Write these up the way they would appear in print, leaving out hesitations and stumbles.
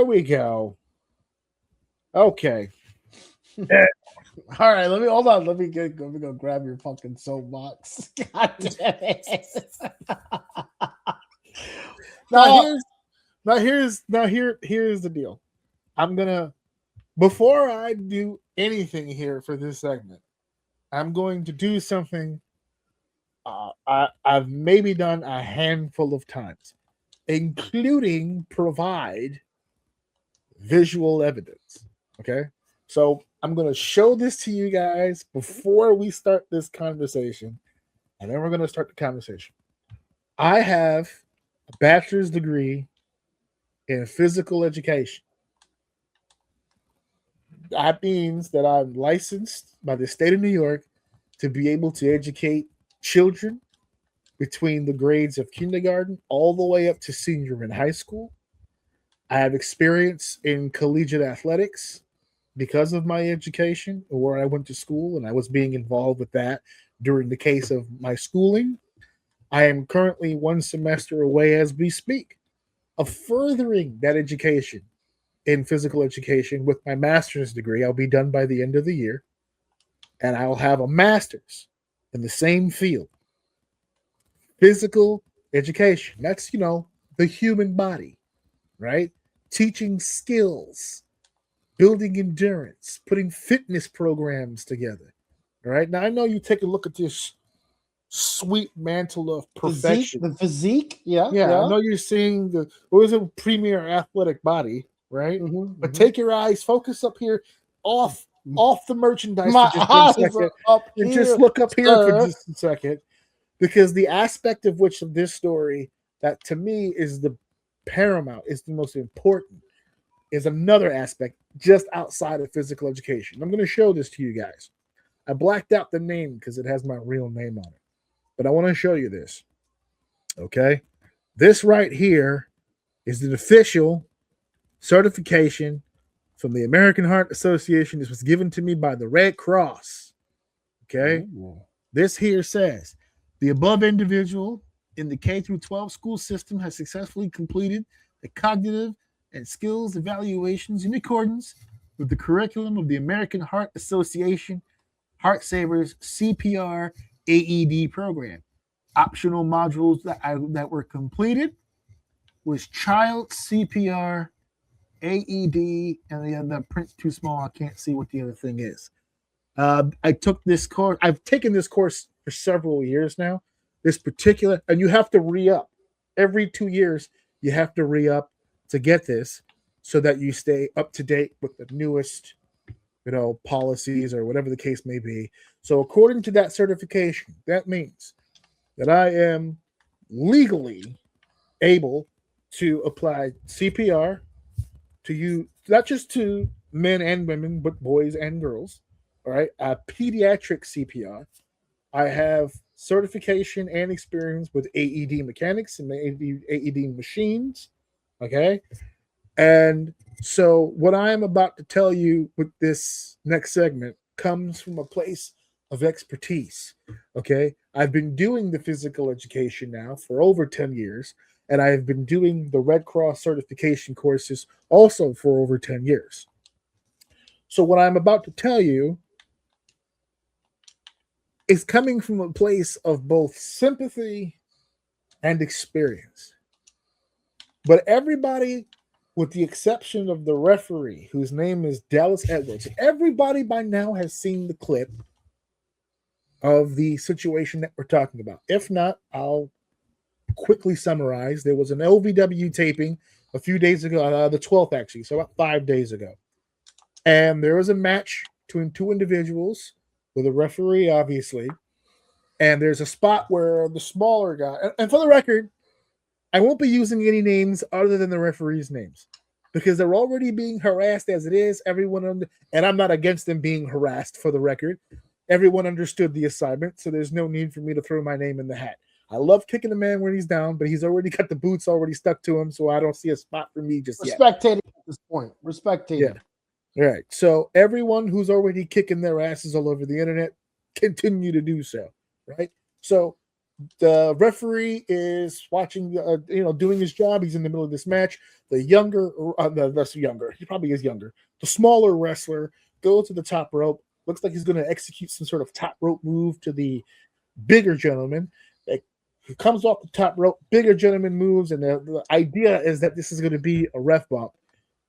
we go. Okay. All right, let me hold on. Let me go grab your fucking soapbox. God damn it. Now Fuck. here's the deal. I'm gonna before I do anything here for this segment, I'm going to do something I've maybe done a handful of times, including provide visual evidence. Okay. So I'm going to show this to you guys before we start this conversation, and then we're going to start the conversation. I have a bachelor's degree in physical education. That means that I'm licensed by the state of New York to be able to educate children between the grades of kindergarten all the way up to senior in high school. I have experience in collegiate athletics because of my education or where I went to school, and I was being involved with that during the case of my schooling. I am currently one semester away as we speak of furthering that education in physical education with my master's degree. I'll be done by the end of the year, and I'll have a master's in the same field, physical education. That's, the human body, right? Teaching skills, building endurance, putting fitness programs together. Right now, I know you take a look at this sweet mantle of perfection. The physique, yeah, Yeah, I yeah. know you're seeing the what is a premier athletic body, right? But Mm-hmm. take your eyes, focus up here, off the merchandise for My just one eyes second, are up and just here, look up here for sir. just a second, because the aspect of which of this story that to me is the paramount, is the most important, is another aspect just outside of physical education. I'm going to show this to you guys. I blacked out the name because it has my real name on it, but I want to show you this. Okay, this right here is the official certification from the American Heart Association. This was given to me by the Red Cross. Okay, Ooh. this here says the above individual in the K through 12 school system has successfully completed the cognitive and skills evaluations in accordance with the curriculum of the American Heart Association Heart Savers CPR AED program. Optional modules that were completed was child CPR, AED, and the print's too small. I can't see what the other thing is. I took this course. I've taken this course for several years now. This particular, and you have to re up every 2 years. You have to re up to get this, so that you stay up to date with the newest, policies or whatever the case may be. So, according to that certification, that means that I am legally able to apply CPR to you, not just to men and women, but boys and girls. All right, pediatric CPR. I have certification and experience with AED mechanics and AED machines. Okay, and so what I am about to tell you with this next segment comes from a place of expertise. Okay, I've been doing the physical education now for over 10 years, and I have been doing the Red Cross certification courses also for over 10 years. So, what I'm about to tell you is coming from a place of both sympathy and experience. But everybody, with the exception of the referee, whose name is Dallas Edwards, everybody by now has seen the clip of the situation that we're talking about. If not, I'll quickly summarize. There was an OVW taping a few days ago, the 12th actually, so about 5 days ago. And there was a match between two individuals with a referee, obviously. And there's a spot where the smaller guy, and for the record, I won't be using any names other than the referees' names because they're already being harassed as it is. And I'm not against them being harassed, for the record. Everyone understood the assignment, so there's no need for me to throw my name in the hat. I love kicking a man when he's down, but he's already got the boots already stuck to him, so I don't see a spot for me just We're yet. spectating at this point. We're Yeah. spectating. All right. So everyone who's already kicking their asses all over the internet, continue to do so. Right. So The referee is watching, doing his job. He's in the middle of this match. The younger, he probably is younger. The smaller wrestler goes to the top rope. Looks like he's going to execute some sort of top rope move to the bigger gentleman. He comes off the top rope. Bigger gentleman moves, and the idea is that this is going to be a ref bump.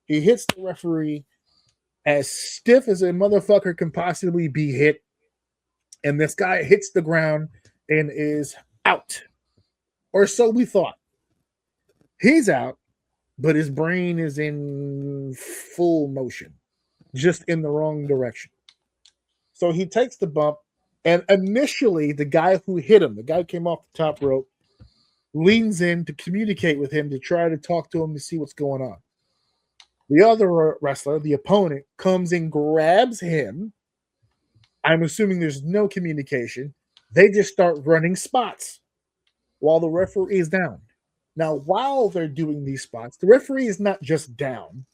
He hits the referee as stiff as a motherfucker can possibly be hit, and this guy hits the ground and is out. Or so we thought. He's out, but his brain is in full motion, just in the wrong direction. So he takes the bump, and initially the guy who hit him, the guy who came off the top rope, leans in to communicate with him to try to talk to him to see what's going on. The other wrestler, the opponent, comes and grabs him. I'm assuming there's no communication. They just start running spots while the referee is down. Now, while they're doing these spots, the referee is not just down.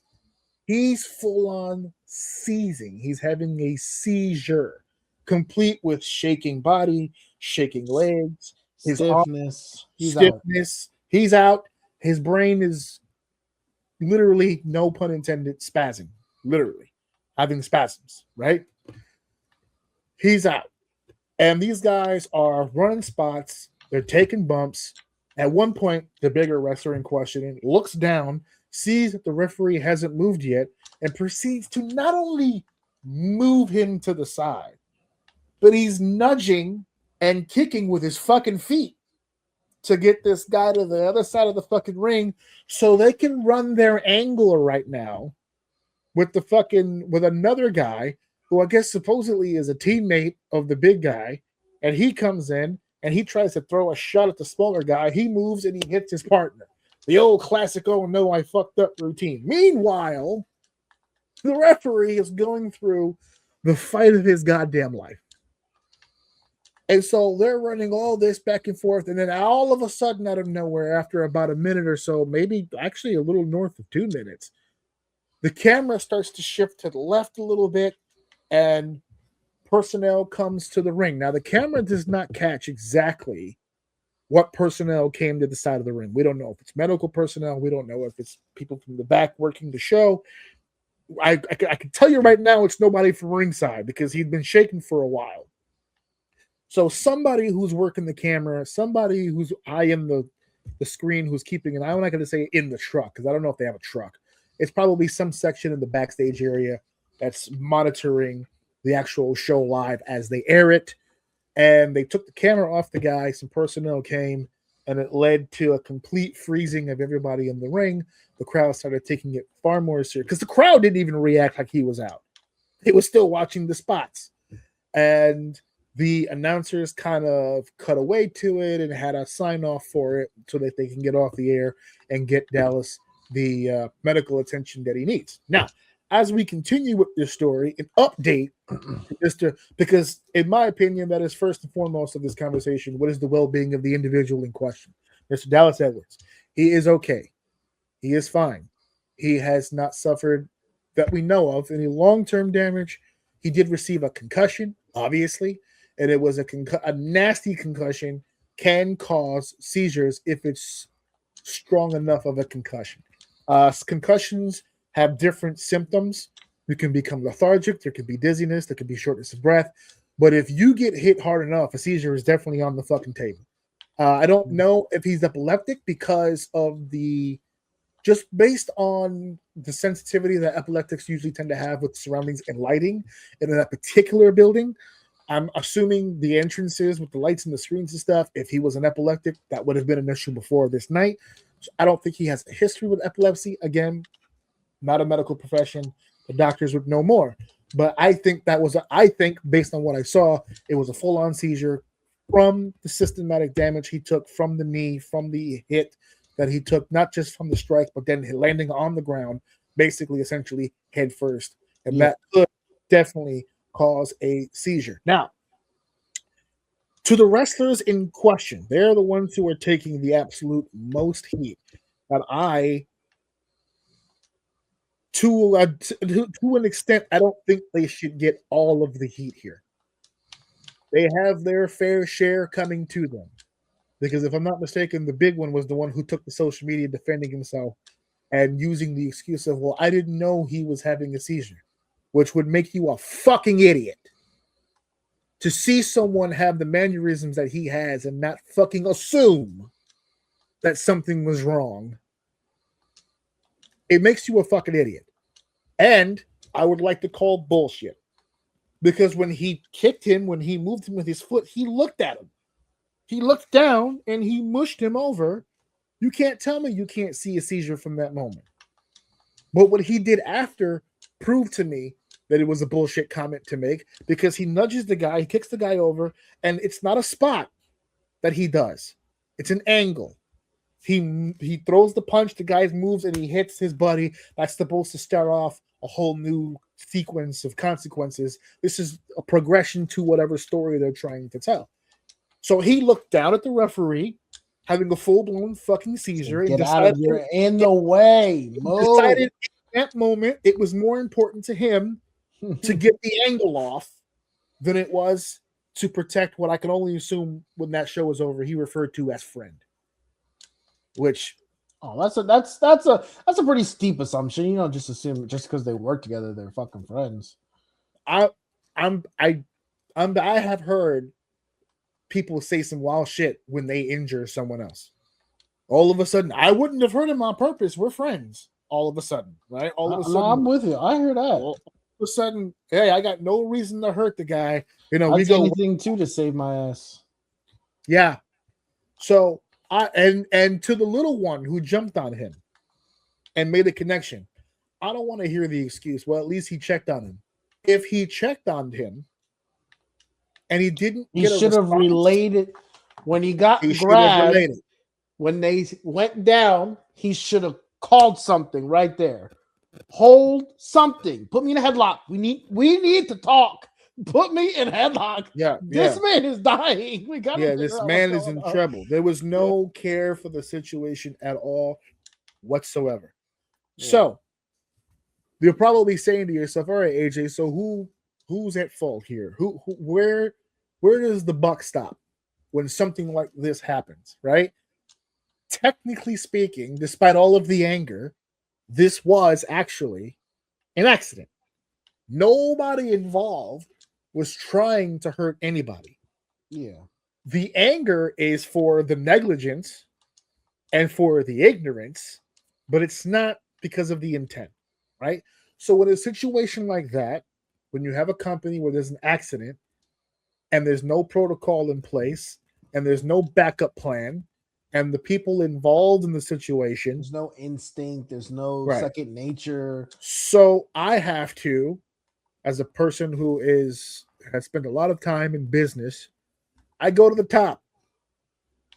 He's full on seizing. He's having a seizure, complete with shaking body, shaking legs, his stiffness. He's out. His brain is literally, no pun intended, spazzing. Literally having spasms, right? He's out. And these guys are running spots. They're taking bumps. At one point, the bigger wrestler in question looks down, sees that the referee hasn't moved yet, and proceeds to not only move him to the side, but he's nudging and kicking with his fucking feet to get this guy to the other side of the fucking ring so they can run their angle right now with another guy who I guess supposedly is a teammate of the big guy, and he comes in and he tries to throw a shot at the smaller guy. He moves and he hits his partner. The old classic, oh no, I fucked up routine. Meanwhile, the referee is going through the fight of his goddamn life. And so they're running all this back and forth, and then all of a sudden, out of nowhere, after about a minute or so, maybe actually a little north of 2 minutes, the camera starts to shift to the left a little bit, and personnel comes to the ring. Now, the camera does not catch exactly what personnel came to the side of the ring. We don't know if it's medical personnel. We don't know if it's people from the back working the show. I can tell you right now, it's nobody from ringside because he'd been shaking for a while. So somebody who's working the camera, somebody who's eyeing the screen, who's keeping an eye, I'm not going to say in the truck because I don't know if they have a truck. It's probably some section in the backstage area that's monitoring the actual show live as they air it. And they took the camera off the guy. Some personnel came, and it led to a complete freezing of everybody in the ring. The crowd started taking it far more serious because the crowd didn't even react like he was out. They were still watching the spots. And the announcers kind of cut away to it and had a sign off for it so that they can get off the air and get Dallas the medical attention that he needs. Now, as we continue with this story, an update, because in my opinion, that is first and foremost of this conversation. What is the well-being of the individual in question? Mr. Dallas Edwards. He is okay. He is fine. He has not suffered, that we know of, any long-term damage. He did receive a concussion, obviously, and it was a nasty concussion, can cause seizures if it's strong enough of a concussion. Concussions have different symptoms. You can become lethargic. There could be dizziness. There could be shortness of breath. But if you get hit hard enough, a seizure is definitely on the fucking table. I don't know if he's epileptic because of just based on the sensitivity that epileptics usually tend to have with surroundings and lighting in that particular building. I'm assuming the entrances with the lights and the screens and stuff, if he was an epileptic, that would have been an issue before this night. So I don't think he has a history with epilepsy. Again, not a medical profession. The doctors would know more. But I think based on what I saw, it was a full-on seizure from the systematic damage he took from the knee, from the hit that he took, not just from the strike, but then landing on the ground, basically, essentially, head first. And that could definitely cause a seizure. Now, to the wrestlers in question, they're the ones who are taking the absolute most heat. That to an extent, I don't think they should get all of the heat here. They have their fair share coming to them. Because if I'm not mistaken, the big one was the one who took the social media defending himself and using the excuse of, well, I didn't know he was having a seizure, which would make you a fucking idiot. To see someone have the mannerisms that he has and not fucking assume that something was wrong, it makes you a fucking idiot. And I would like to call bullshit. Because when he kicked him, when he moved him with his foot, he looked at him. He looked down and he mushed him over. You can't tell me you can't see a seizure from that moment. But what he did after proved to me that it was a bullshit comment to make, because he nudges the guy, he kicks the guy over, and it's not a spot that he does. It's an angle. He throws the punch, the guy moves, and he hits his buddy. That's supposed to start off a whole new sequence of consequences. This is a progression to whatever story they're trying to tell. So he looked down at the referee, having a full-blown fucking seizure. Get out of here, in the way. Decided in that moment it was more important to him to get the angle off than it was to protect what I can only assume when that show was over he referred to as friend. Which, that's a pretty steep assumption. You don't just assume just because they work together they're fucking friends. I have heard people say some wild shit when they injure someone else. All of a sudden, I wouldn't have hurt him on purpose. We're friends. All of a sudden, right? All of a sudden, I'm with you. I heard that. All of a sudden, hey, I got no reason to hurt the guy. You know, I'd we do go anything too to save my ass. Yeah. So and to the little one who jumped on him and made a connection, I don't want to hear the excuse. Well, at least he checked on him. If he checked on him and he didn't, he should have related when he got grabbed. When they went down, he should have called something right there. Hold something. Put me in a headlock. We need to talk. Put me in a headlock. Yeah, this man is dying. We got. Yeah, this man is in trouble. There was no care for the situation at all whatsoever. Yeah. So you're probably saying to yourself, "All right, AJ. So who's at fault here? Where does the buck stop when something like this happens?" Right? Technically speaking, despite all of the anger, this was actually an accident. Nobody involved was trying to hurt anybody. Yeah. The anger is for the negligence and for the ignorance, but it's not because of the intent, right? So in a situation like that, when you have a company where there's an accident and there's no protocol in place and there's no backup plan, and the people involved in the situation, there's no instinct, there's no second nature. So I have to, as a person who has spent a lot of time in business, I go to the top,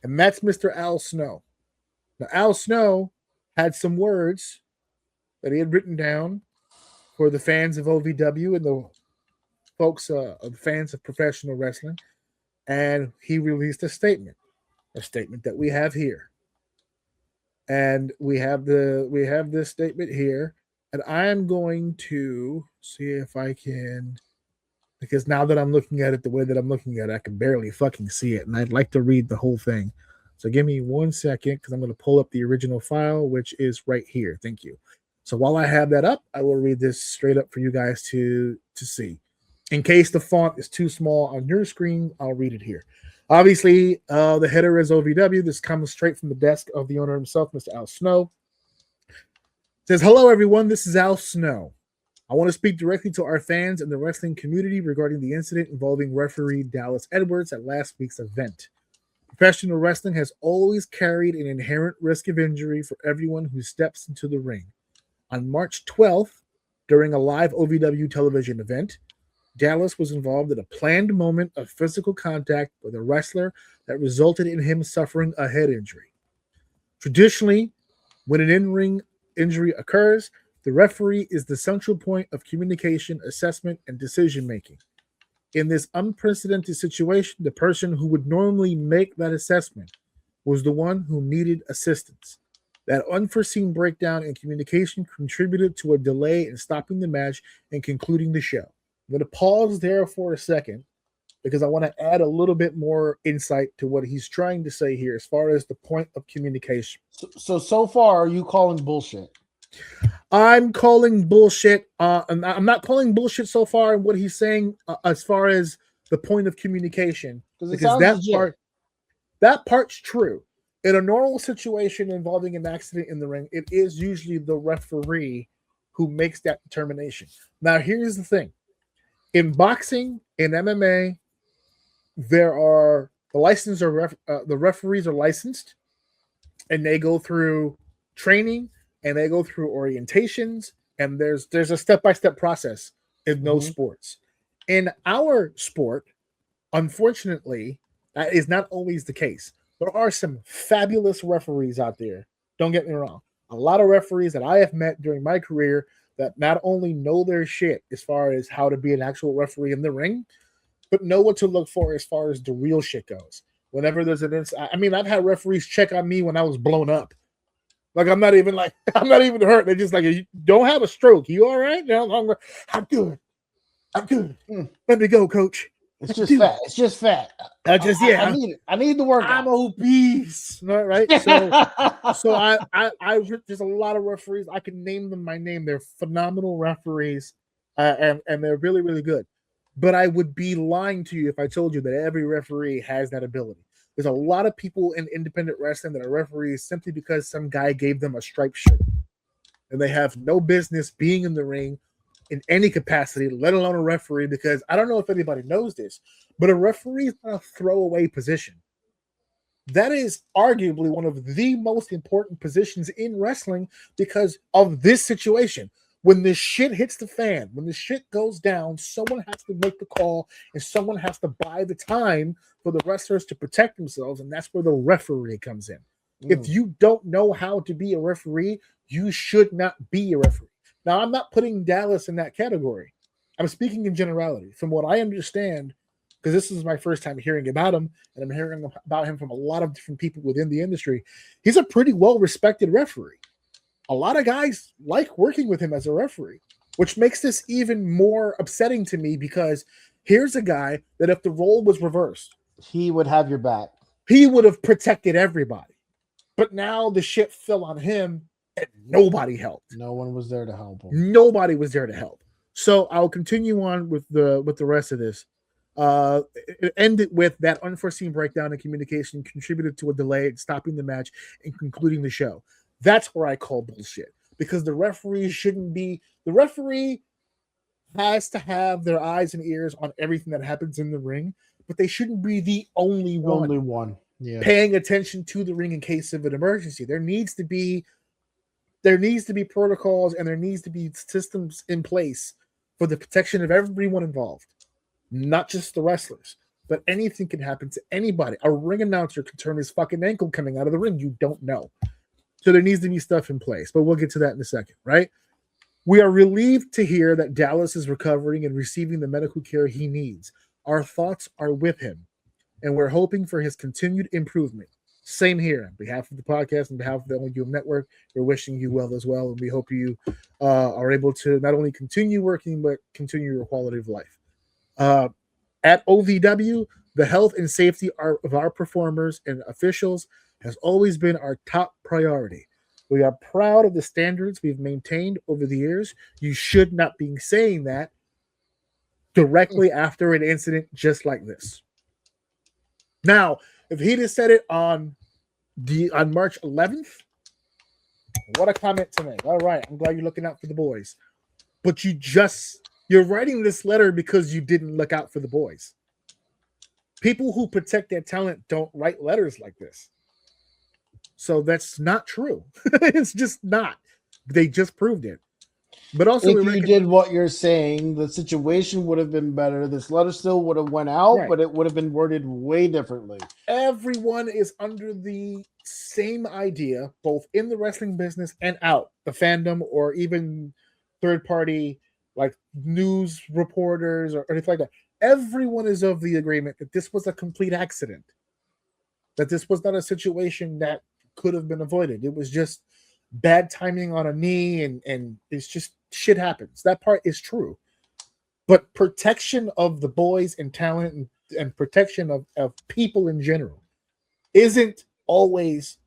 and that's Mr. Al Snow. Now, Al Snow had some words that he had written down for the fans of OVW and the folks, the fans of professional wrestling, and he released a statement that we have here, and we have this statement here, and I'm going to see if I can, because now that I'm looking at it the way that I'm looking at it, I can barely fucking see it, and I'd like to read the whole thing. So give me 1 second, because I'm going to pull up the original file, which is right here. Thank you. So while I have that up, I will read this straight up for you guys to see. In case the font is too small on your screen, I'll read it here. Obviously, the header is OVW. This comes straight from the desk of the owner himself, Mr. Al Snow. It says, "Hello, everyone. This is Al Snow. I want to speak directly to our fans and the wrestling community regarding the incident involving referee Dallas Edwards at last week's event. Professional wrestling has always carried an inherent risk of injury for everyone who steps into the ring. On March 12th, during a live OVW television event, Dallas was involved in a planned moment of physical contact with a wrestler that resulted in him suffering a head injury. Traditionally, when an in-ring injury occurs, the referee is the central point of communication, assessment, and decision-making. In this unprecedented situation, the person who would normally make that assessment was the one who needed assistance. That unforeseen breakdown in communication contributed to a delay in stopping the match and concluding the show." I'm going to pause there for a second because I want to add a little bit more insight to what he's trying to say here as far as the point of communication. So far, are you calling bullshit? I'm calling bullshit. And I'm not calling bullshit so far in what he's saying as far as the point of communication, because that part's true. In a normal situation involving an accident in the ring, it is usually the referee who makes that determination. Now, here's the thing. In boxing, in MMA, the referees are licensed, and they go through training and they go through orientations, and there's a step-by-step process in those sports. In our sport, unfortunately, that is not always the case. There are some fabulous referees out there. Don't get me wrong. A lot of referees that I have met during my career that not only know their shit as far as how to be an actual referee in the ring, but know what to look for as far as the real shit goes. Whenever there's an incident, I mean, I've had referees check on me when I was blown up. Like, I'm not even hurt. They're just like, you don't have a stroke. You all right? No, I'm good. I'm good. Let me go, coach. It's just fat. It's just fat. I need it. I need the workout. I'm obese. Right? So I there's a lot of referees. I can name them by name. They're phenomenal referees, and they're really, really good. But I would be lying to you if I told you that every referee has that ability. There's a lot of people in independent wrestling that are referees simply because some guy gave them a striped shirt, and they have no business being in the ring in any capacity, let alone a referee, because I don't know if anybody knows this, but a referee is not a throwaway position. That is arguably one of the most important positions in wrestling because of this situation. When the shit hits the fan, when the shit goes down, someone has to make the call and someone has to buy the time for the wrestlers to protect themselves, and that's where the referee comes in. If you don't know how to be a referee, you should not be a referee. Now, I'm not putting Dallas in that category. I'm speaking in generality. From what I understand, because this is my first time hearing about him, and I'm hearing about him from a lot of different people within the industry, he's a pretty well-respected referee. A lot of guys like working with him as a referee, which makes this even more upsetting to me because here's a guy that if the role was reversed, he would have your back. He would have protected everybody. But now the shit fell on him and nobody helped. No one was there to help him. Nobody was there to help. So I'll continue on with the rest of this. It ended with that unforeseen breakdown in communication contributed to a delay in stopping the match and concluding the show. That's where I call bullshit, because the referee shouldn't be. The referee has to have their eyes and ears on everything that happens in the ring, but they shouldn't be the only one. Yeah. Paying attention to the ring in case of an emergency. There needs to be protocols and there needs to be systems in place for the protection of everyone involved, not just the wrestlers. But anything can happen to anybody. A ring announcer could turn his fucking ankle coming out of the ring. You don't know. So there needs to be stuff in place, but we'll get to that in a second, right? We are relieved to hear that Dallas is recovering and receiving the medical care he needs. Our thoughts are with him, and we're hoping for his continued improvement. Same here. On behalf of the podcast, on behalf of the AJ OUM Network, we're wishing you well as well, and we hope you are able to not only continue working, but continue your quality of life. At OVW, the health and safety of our performers and officials has always been our top priority. We are proud of the standards we've maintained over the years. You should not be saying that directly after an incident just like this. Now, if he'd have said it on March 11th, what a comment to make. All right, I'm glad you're looking out for the boys. But you're writing this letter because you didn't look out for the boys. People who protect their talent don't write letters like this. So that's not true. It's just not. They just proved it. But also, if you did what you're saying, the situation would have been better. This letter still would have went out, right, but it would have been worded way differently. Everyone is under the same idea, both in the wrestling business and out, the fandom, or even third-party like news reporters or anything like that. Everyone is of the agreement that this was a complete accident, that this was not a situation that could have been avoided. It was just bad timing on a knee, and it's just shit happens. That part is true. But protection of the boys and talent, and and protection of people in general isn't always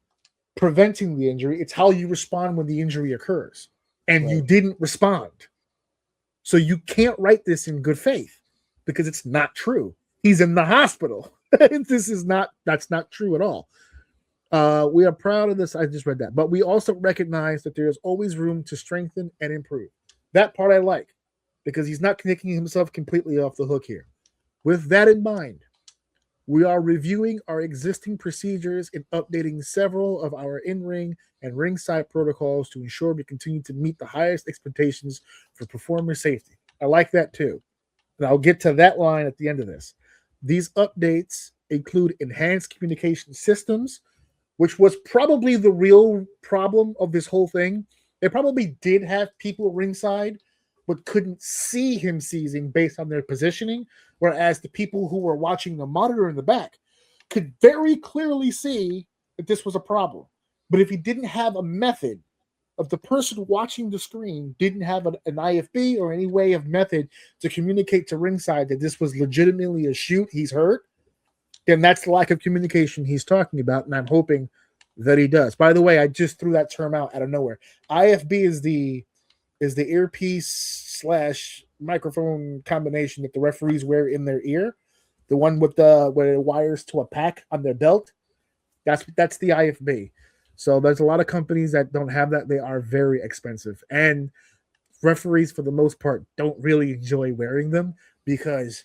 preventing the injury. It's how you respond when the injury occurs. And you didn't respond. So you can't write this in good faith because it's not true. He's in the hospital. That's not true at all. We are proud of this. I just read that. But we also recognize that there is always room to strengthen and improve. That part I like because he's not taking himself completely off the hook here. With that in mind, we are reviewing our existing procedures and updating several of our in-ring and ringside protocols to ensure we continue to meet the highest expectations for performer safety. I like that too. And I'll get to that line at the end of this. These updates include enhanced communication systems, which was probably the real problem of this whole thing. They probably did have people ringside, but couldn't see him seizing based on their positioning, whereas the people who were watching the monitor in the back could very clearly see that this was a problem. But if he didn't have a method of the person watching the screen didn't have an IFB or any way of method to communicate to ringside that this was legitimately a shoot, he's hurt, then that's the lack of communication he's talking about, and I'm hoping that he does. By the way, I just threw that term out of nowhere. IFB is the earpiece / microphone combination that the referees wear in their ear, the one with where it wires to a pack on their belt. That's the IFB. So there's a lot of companies that don't have that. They are very expensive, and referees for the most part don't really enjoy wearing them because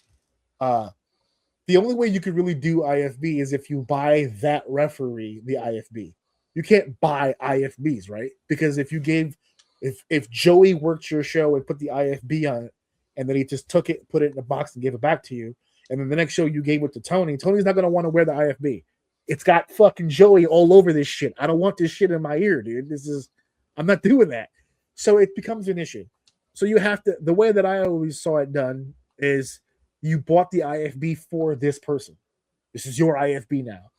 the only way you could really do IFB is if you buy that referee the IFB. You can't buy IFBs, right? Because if Joey worked your show and put the IFB on it, and then he just took it, put it in a box, and gave it back to you, and then the next show you gave it to Tony's not going to want to wear the IFB. It's got fucking Joey all over this shit. I don't want this shit in my ear, dude. I'm not doing that. So it becomes an issue. So you have to, the way that I always saw it done is you bought the IFB for this person. This is your IFB now.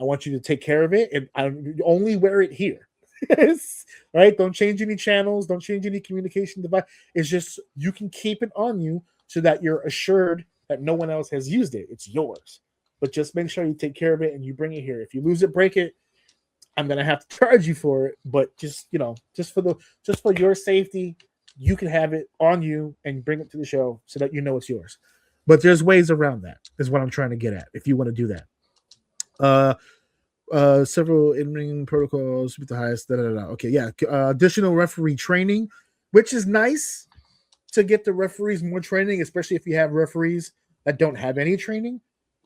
I want you to take care of it, and I only wear it here. Right? Don't change any channels. Don't change any communication device. It's just you can keep it on you so that you're assured that no one else has used it. It's yours. But just make sure you take care of it and you bring it here. If you lose it, break it, I'm gonna have to charge you for it. But just for your safety, you can have it on you and bring it to the show so that you know it's yours. But there's ways around that, is what I'm trying to get at, if you want to do that. Several in-ring protocols with the highest. Okay, yeah. Additional referee training, which is nice to get the referees more training, especially if you have referees that don't have any training.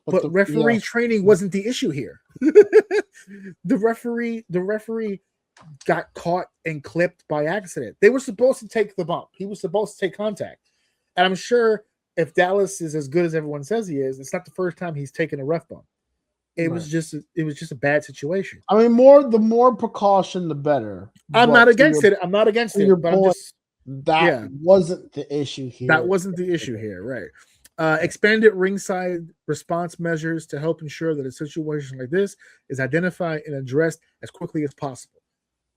But the referee training wasn't the issue here. The referee got caught and clipped by accident. They were supposed to take the bump. He was supposed to take contact. And I'm sure if Dallas is as good as everyone says he is, it's not the first time he's taken a ref bump. It was just a bad situation. I mean, the more precaution, the better. I'm not against it. I'm not against it. But wasn't the issue here. That wasn't the issue here, right? Expanded ringside response measures to help ensure that a situation like this is identified and addressed as quickly as possible.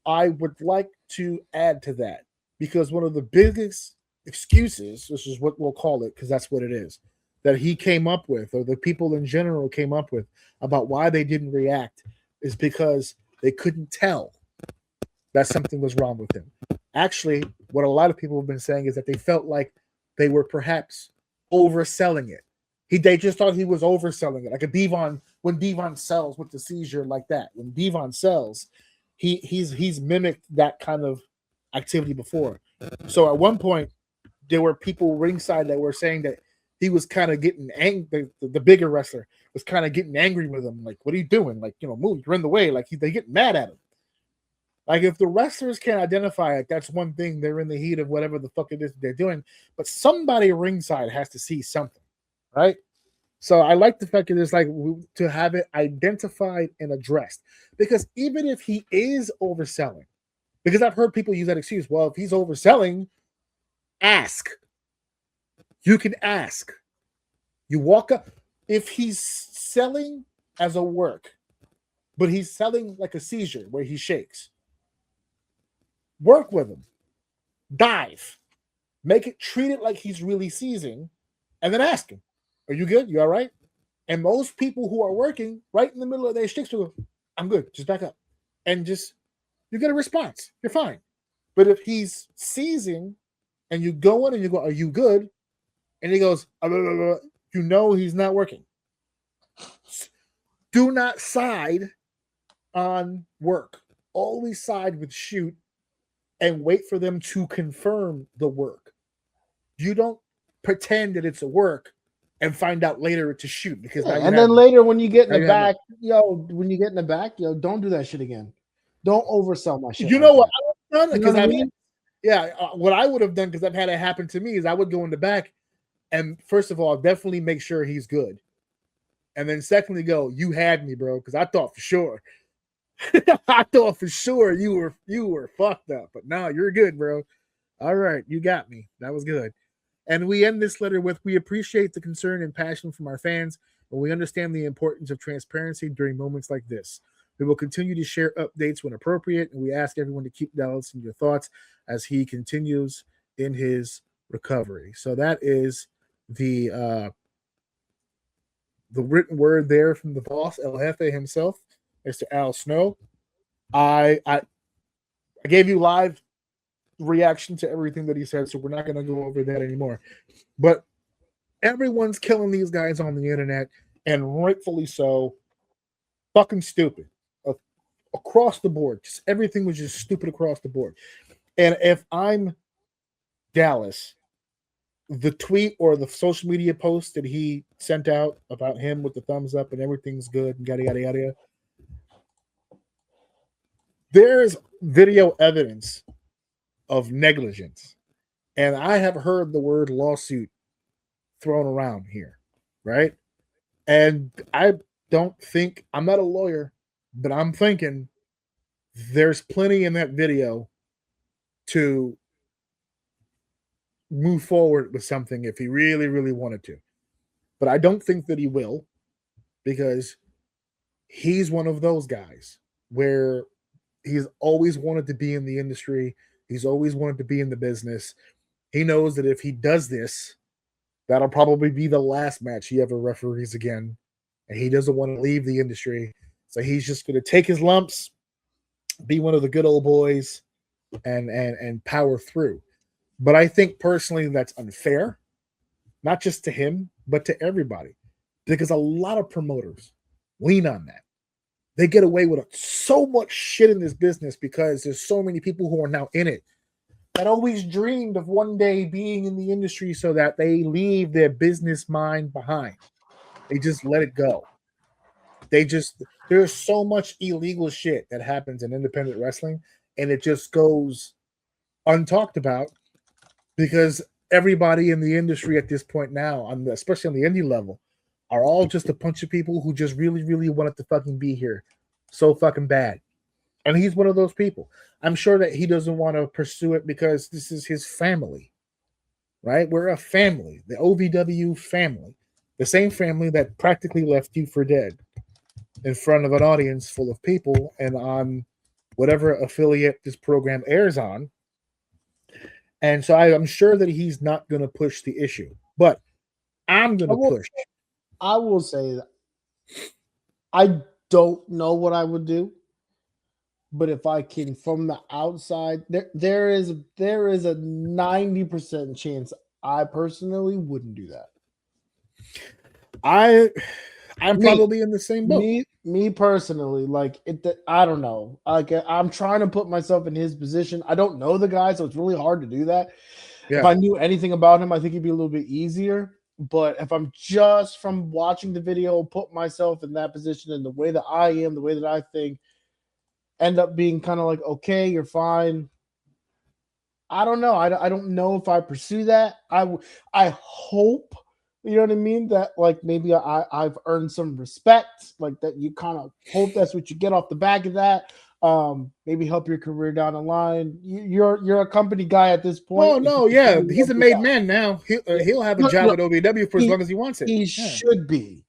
I would like to add to that because one of the biggest excuses, which is what we'll call it because that's what it is, that he came up with, or the people in general came up with about why they didn't react is because they couldn't tell that something was wrong with him. Actually, what a lot of people have been saying is that they felt like they were perhaps overselling it. They just thought he was overselling it. Like when Devon sells with the seizure like that. When Devon sells, he's mimicked that kind of activity before. So at one point, there were people ringside that were saying that he was kind of getting angry. The bigger wrestler was kind of getting angry with him. Like, what are you doing? Like, move, you're in the way. Like, they get mad at him. Like, if the wrestlers can't identify it, that's one thing. They're in the heat of whatever the fuck it is they're doing. But somebody ringside has to see something, right? So I like the fact that it's like to have it identified and addressed. Because even if he is overselling, because I've heard people use that excuse, well, if he's overselling, ask. You can ask. You walk up. If he's selling as a work, but he's selling like a seizure where he shakes, work with him. Dive. Make it, treat it like he's really seizing, and then ask him, are you good? You all right? And most people who are working right in the middle of their shtick to, I'm good, just back up. And just, you get a response. You're fine. But if he's seizing and you go in and you go, are you good? And he goes, you know he's not working. Do not side on work. Always side with shoot and wait for them to confirm the work. You don't pretend that it's a work and find out later it's a shoot because and then later when you get in the back, don't do that shit again. Don't oversell my shit. You know what I would have done? What I would have done, because I've had it happen to me, is I would go in the back and first of all, definitely make sure he's good. And then secondly, go, you had me, bro, because I thought for sure. I thought for sure you were fucked up, but no, you're good, bro. All right, you got me. That was good. And we end this letter with, we appreciate the concern and passion from our fans, and we understand the importance of transparency during moments like this. We will continue to share updates when appropriate, and we ask everyone to keep Dallas in your thoughts as he continues in his recovery. So that is the written word there from the boss, El Jefe himself, Mr. Al Snow. I gave you live reaction to everything that he said, so we're not going to go over that anymore. But everyone's killing these guys on the internet, and rightfully so. Fucking stupid across the board. Just everything was just stupid across the board. And if I'm Dallas, the tweet or the social media post that he sent out about him with the thumbs up and everything's good and yada yada yada, there's video evidence of negligence. And I have heard the word lawsuit thrown around here, right? And I don't think, I'm not a lawyer, but I'm thinking there's plenty in that video to move forward with something if he really, really wanted to. But I don't think that he will, because he's one of those guys where he's always wanted to be in the industry. He's always wanted to be in the business. He knows that if he does this, that'll probably be the last match he ever referees again. And he doesn't want to leave the industry. So he's just going to take his lumps, be one of the good old boys, and power through. But I think personally that's unfair, not just to him, but to everybody. Because a lot of promoters lean on that. They get away with so much shit in this business because there's so many people who are now in it that always dreamed of one day being in the industry so that they leave their business mind behind. They just let it go. There's so much illegal shit that happens in independent wrestling, and it just goes untalked about because everybody in the industry at this point now, especially on the indie level, are all just a bunch of people who just really, really wanted to fucking be here so fucking bad. And he's one of those people. I'm sure that he doesn't want to pursue it because this is his family, right? We're a family, the OVW family, the same family that practically left you for dead in front of an audience full of people and on whatever affiliate this program airs on. And so I'm sure that he's not going to push the issue, but I'm going to push. I will say that I don't know what I would do, but if I can from the outside, there is a 90% chance I personally wouldn't do that. I'm probably in the same boat. Me personally, I don't know. Like I'm trying to put myself in his position. I don't know the guy, so it's really hard to do that. Yeah. If I knew anything about him, I think it'd be a little bit easier. But if I'm just from watching the video, put myself in that position and the way that I am, the way that I think, end up being kind of like, okay, you're fine. I don't know. I don't know if I pursue that. I hope, you know what I mean, that like maybe I've earned some respect, like that you kind of hope that's what you get off the back of that. Maybe help your career down the line. You're a company guy at this point. Oh no, yeah, he's a made man now. He'll have a job at OVW for as long as he wants it. He should be.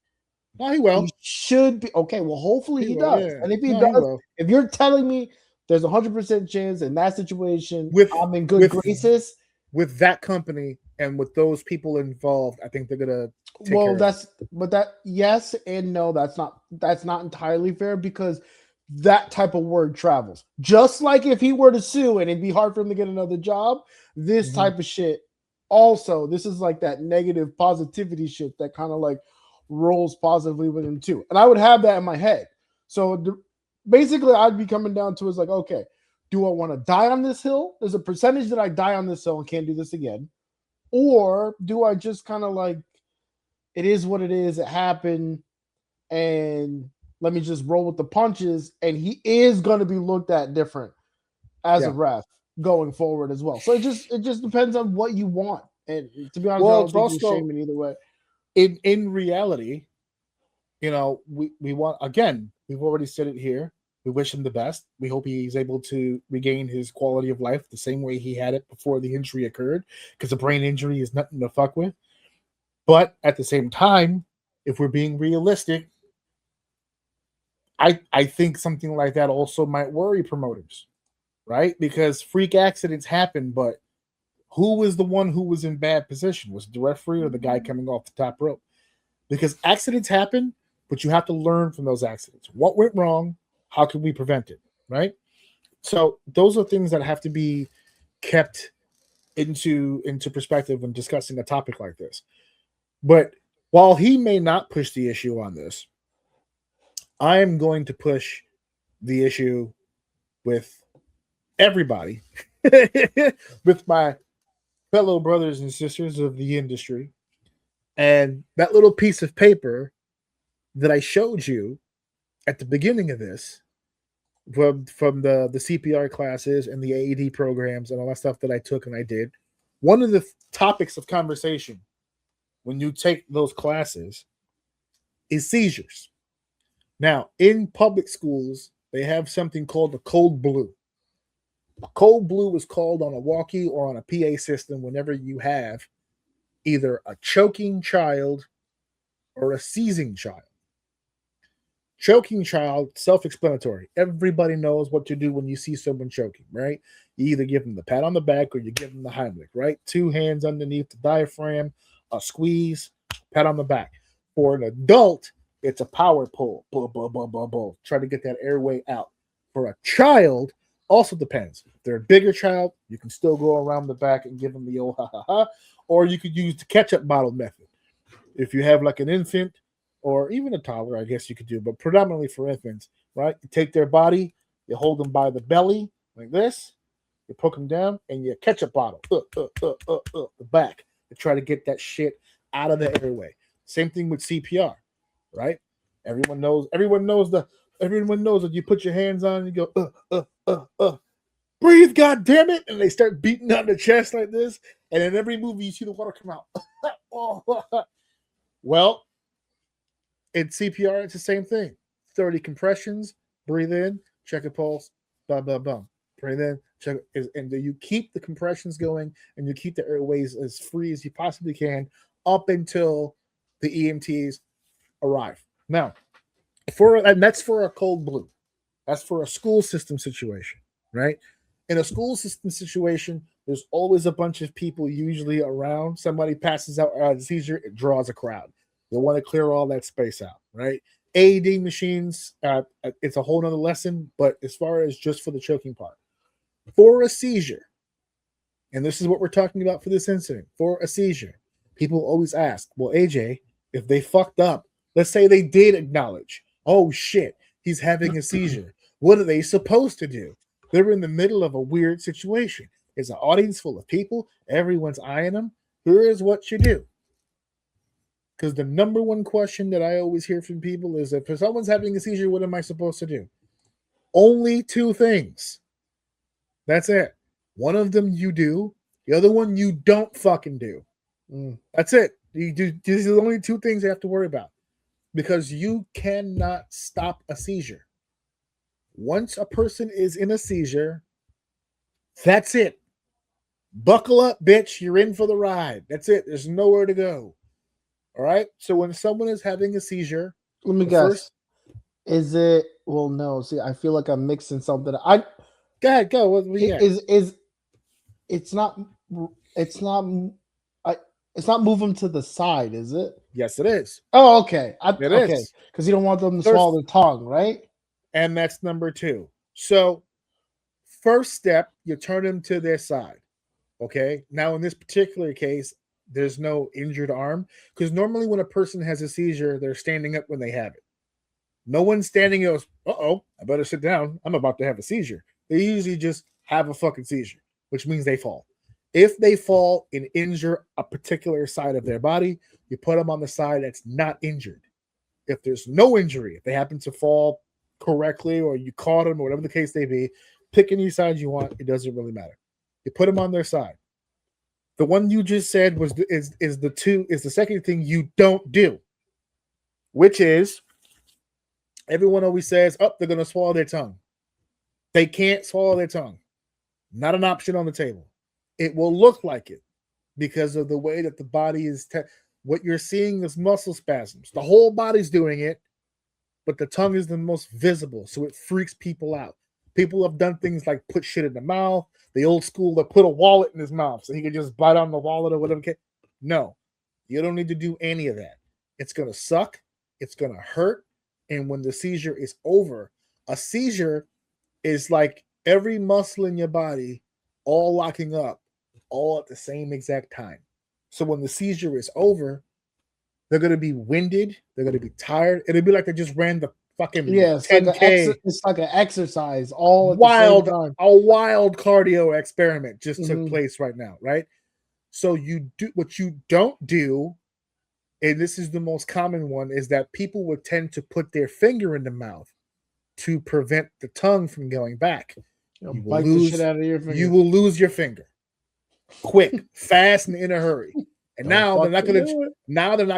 No, he will. He should be. Okay, well, hopefully he does. Yeah. And if he does, if you're telling me there's 100% chance in that situation, I'm in good graces with that company and with those people involved, I think they're gonna Well, yes and no. That's not entirely fair because that type of word travels. Just like if he were to sue and it'd be hard for him to get another job, this type of shit also, this is like that negative positivity shit that kind of like rolls positively with him too. And I would have that in my head. So basically I'd be coming down to is like, okay, do I want to die on this hill? There's a percentage that I die on this hill and can't do this again. Or do I just kind of like, it is what it is, it happened, and let me just roll with the punches, and he is going to be looked at different as a ref going forward as well. So it just depends on what you want. And to be honest, I don't think he's shaming either way. In reality, you know, we want, again, we've already said it here. We wish him the best. We hope he's able to regain his quality of life the same way he had it before the injury occurred, because a brain injury is nothing to fuck with. But at the same time, if we're being realistic, I think something like that also might worry promoters, right? Because freak accidents happen, but who was the one who was in bad position? Was it the referee or the guy coming off the top rope? Because accidents happen, but you have to learn from those accidents. What went wrong? How can we prevent it, right? So those are things that have to be kept into perspective when discussing a topic like this. But while he may not push the issue on this, I am going to push the issue with everybody, with my fellow brothers and sisters of the industry. And that little piece of paper that I showed you at the beginning of this, from the CPR classes and the AED programs and all that stuff that I took and I did, one of the topics of conversation when you take those classes is seizures. Now, in public schools, they have something called a code blue. A code blue is called on a walkie or on a PA system whenever you have either a choking child or a seizing child. Choking child, self-explanatory. Everybody knows what to do when you see someone choking, right? You either give them the pat on the back or you give them the Heimlich, right? 2 hands underneath the diaphragm, a squeeze, pat on the back. For an adult, it's a power pull. Pull. Try to get that airway out. For a child, also depends. If they're a bigger child, you can still go around the back and give them the old ha, or you could use the ketchup bottle method. If you have like an infant, or even a toddler, I guess you could do, but predominantly for infants, right? You take their body, you hold them by the belly like this, you poke them down, and you ketchup bottle the back to try to get that shit out of the airway. Same thing with CPR, right? Everyone knows that you put your hands on and you go, breathe, God damn it, and they start beating on the chest like this, and in every movie you see the water come out. Well, in CPR, it's the same thing. 30 compressions, breathe in, check a pulse, blah, blah, blah. Breathe in, check, and you keep the compressions going and you keep the airways as free as you possibly can up until the EMTs arrive. Now, and that's for a cold blue. That's for a school system situation, right? In a school system situation, there's always a bunch of people usually around. Somebody passes out a seizure, it draws a crowd. You'll want to clear all that space out, right? AED machines, it's a whole nother lesson, but as far as just for the choking part. For a seizure, and this is what we're talking about for this incident, for a seizure, people always ask, well, AJ, if they fucked up, let's say they did acknowledge, oh shit, he's having a seizure. What are they supposed to do? They're in the middle of a weird situation. It's an audience full of people. Everyone's eyeing them. Here's what you do. Because the number one question that I always hear from people is, if someone's having a seizure, what am I supposed to do? Only 2 things. That's it. One of them you do. The other one you don't fucking do. That's it. You do. These are the only 2 things you have to worry about. Because you cannot stop a seizure. Once a person is in a seizure, that's it. Buckle up, bitch. You're in for the ride. That's it. There's nowhere to go. All right. So when someone is having a seizure, let me guess. Is it? Well, no. See, I feel like I'm mixing something. Go ahead. Go. What we got? It's not. It's not. It's not move them to the side, is it? Yes, it is. Oh, okay. It Okay, is. because you don't want them to First- swallow their tongue, right? And that's number 2. So, first step, you turn them to their side. Okay. Now, in this particular case, there's no injured arm because normally when a person has a seizure, they're standing up when they have it. No one's standing and goes, uh-oh, I better sit down. I'm about to have a seizure. They usually just have a fucking seizure, which means they fall. If they fall and injure a particular side of their body, you put them on the side that's not injured. If there's no injury, if they happen to fall correctly or you caught them or whatever the case may be, pick any side you want. It doesn't really matter. You put them on their side. The one you just said is the second thing you don't do, which is everyone always says, oh, they're going to swallow their tongue. They can't swallow their tongue. Not an option on the table. It will look like it because of the way that the body is. What you're seeing is muscle spasms. The whole body's doing it, but the tongue is the most visible, so it freaks people out. People have done things like put shit in the mouth. The old school that put a wallet in his mouth so he could just bite on the wallet or whatever. No, you don't need to do any of that. It's going to suck. It's going to hurt. And when the seizure is over, a seizure is like every muscle in your body all locking up all at the same exact time. So when the seizure is over, they're going to be winded. They're going to be tired. It'll be like they just ran the fucking 10K. It's like an exercise all at wild, the same time. A wild cardio experiment just took place right now, right? So you do what you don't do, and this is the most common one, is that people would tend to put their finger in the mouth to prevent the tongue from going back. You will bite the shit out of your finger. You will lose your finger quick, fast, and in a hurry. And now they're not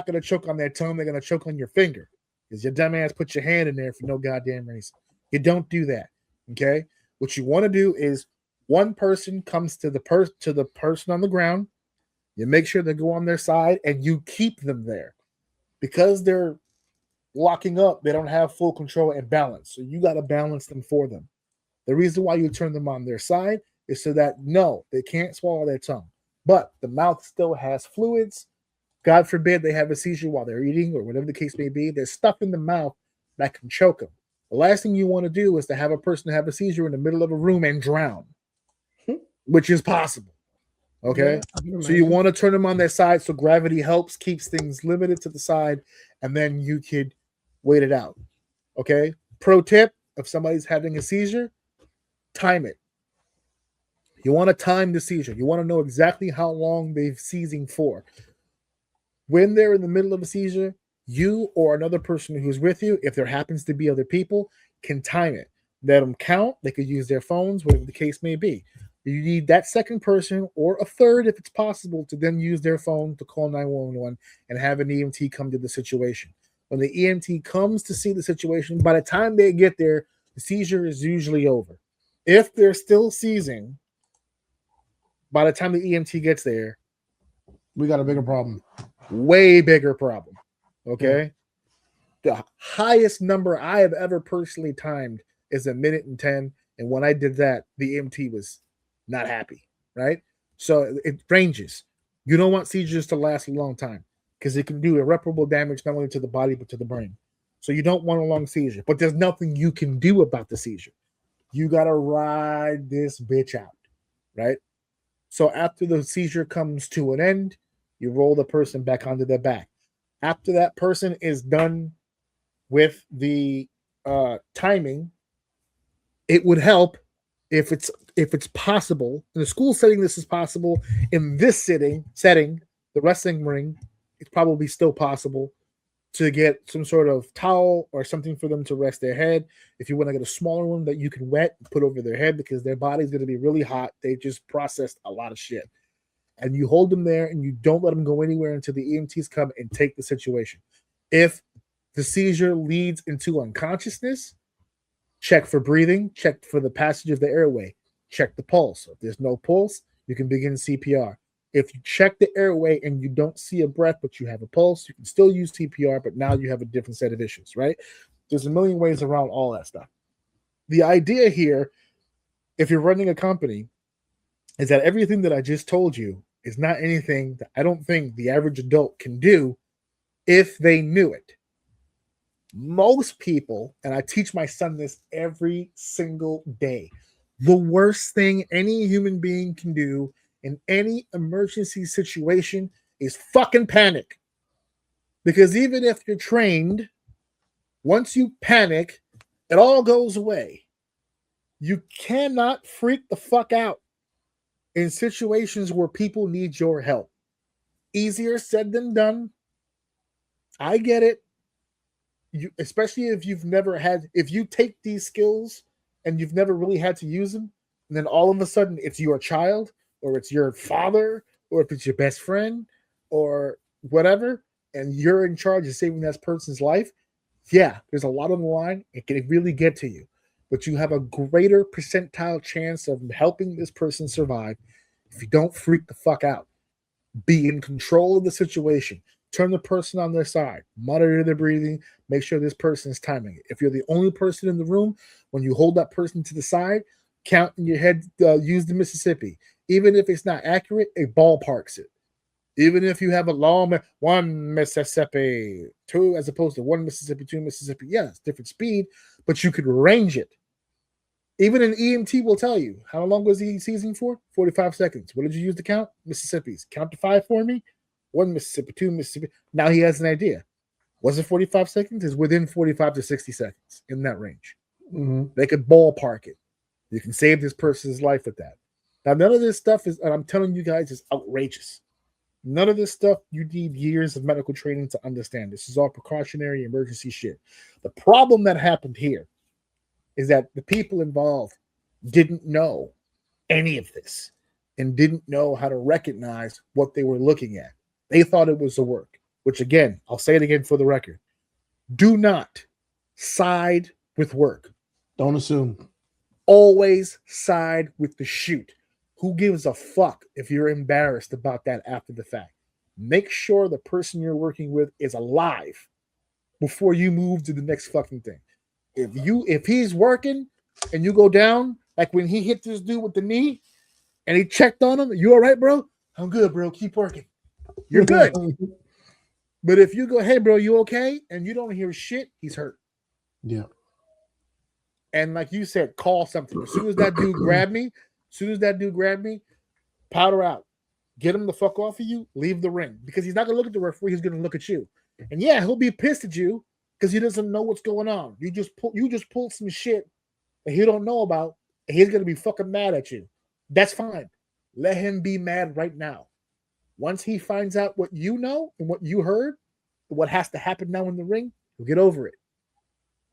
gonna choke on their tongue. They're gonna choke on your finger because your dumb ass put your hand in there for no goddamn reason. You don't do that. Okay. What you want to do is one person comes to the person on the ground. You make sure they go on their side and you keep them there because they're locking up. They don't have full control and balance. So you got to balance them for them. The reason why you turn them on their side is so that no, they can't swallow their tongue, but the mouth still has fluids. God forbid they have a seizure while they're eating or whatever the case may be. There's stuff in the mouth that can choke them. The last thing you want to do is to have a person have a seizure in the middle of a room and drown, which is possible. Okay. Yeah, so you want to turn them on their side so gravity helps, keeps things limited to the side, and then you could wait it out. Okay. Pro tip: if somebody's having a seizure, time it. You want to time the seizure. You want to know exactly how long they're seizing for. When they're in the middle of a seizure, you or another person who's with you, if there happens to be other people, can time it. Let them count. They could use their phones, whatever the case may be. You need that second person or a third, if it's possible, to then use their phone to call 911 and have an EMT come to the situation. When the EMT comes to see the situation, by the time they get there, the seizure is usually over. If they're still seizing, by the time the EMT gets there, we got a bigger problem. Way bigger problem. Okay. Yeah. The highest number I have ever personally timed is 1 minute and 10. And when I did that, the EMT was not happy. Right. So it ranges. You don't want seizures to last a long time because it can do irreparable damage not only to the body, but to the brain. So you don't want a long seizure, but there's nothing you can do about the seizure. You got to ride this bitch out. Right. So after the seizure comes to an end, you roll the person back onto their back. After that person is done with the timing, it would help if it's possible. In a school setting, this is possible. In this setting, the wrestling ring, it's probably still possible to get some sort of towel or something for them to rest their head. If you want to get a smaller one that you can wet and put over their head because their body's going to be really hot. They just processed a lot of shit. And you hold them there and you don't let them go anywhere until the EMTs come and take the situation. If the seizure leads into unconsciousness, check for breathing, check for the passage of the airway, check the pulse. If there's no pulse, you can begin CPR. If you check the airway and you don't see a breath, but you have a pulse, you can still use CPR, but now you have a different set of issues, right? There's a million ways around all that stuff. The idea here, if you're running a company, is that everything that I just told you is not anything that I don't think the average adult can do if they knew it. Most people, and I teach my son this every single day, the worst thing any human being can do in any emergency situation is fucking panic. Because even if you're trained, once you panic, it all goes away. You cannot freak the fuck out in situations where people need your help. Easier said than done. I get it. Especially if if you take these skills and you've never really had to use them, and then all of a sudden it's your child, or it's your father, or if it's your best friend, or whatever, and you're in charge of saving that person's life, yeah, there's a lot on the line. It can really get to you. But you have a greater percentile chance of helping this person survive if you don't freak the fuck out. Be in control of the situation. Turn the person on their side. Monitor their breathing. Make sure this person is timing it. If you're the only person in the room, when you hold that person to the side, count in your head, use the Mississippi. Even if it's not accurate, it ballparks it. Even if you have a long one Mississippi, two, as opposed to one Mississippi, two Mississippi, yeah, it's different speed, but you could range it. Even an EMT will tell you, how long was he seizing for? 45 seconds. What did you use to count? Mississippi's. Count to 5 for me. One Mississippi, two Mississippi. Now he has an idea. Was it 45 seconds? It's within 45 to 60 seconds in that range. Mm-hmm. They could ballpark it. You can save this person's life with that. Now, none of this stuff is, and I'm telling you guys, is outrageous. None of this stuff you need years of medical training to understand. This is all precautionary emergency shit. The problem that happened here is that the people involved didn't know any of this and didn't know how to recognize what they were looking at. They thought it was the work, which again, I'll say it again for the record. Do not side with work. Don't assume. Always side with the shoot. Who gives a fuck if you're embarrassed about that after the fact? Make sure the person you're working with is alive before you move to the next fucking thing. If he's working and you go down, like when he hit this dude with the knee and he checked on him, you all right, bro? I'm good, bro. Keep working. You're good. But if you go, hey, bro, you okay? And you don't hear shit, he's hurt. Yeah. And like you said, call something. As soon as that dude grabbed me, powder out. Get him the fuck off of you. Leave the ring. Because he's not going to look at the referee. He's going to look at you. And yeah, he'll be pissed at you because he doesn't know what's going on. You just pulled some shit that he don't know about, and he's going to be fucking mad at you. That's fine. Let him be mad right now. Once he finds out what you know and what you heard, what has to happen now in the ring, he'll get over it.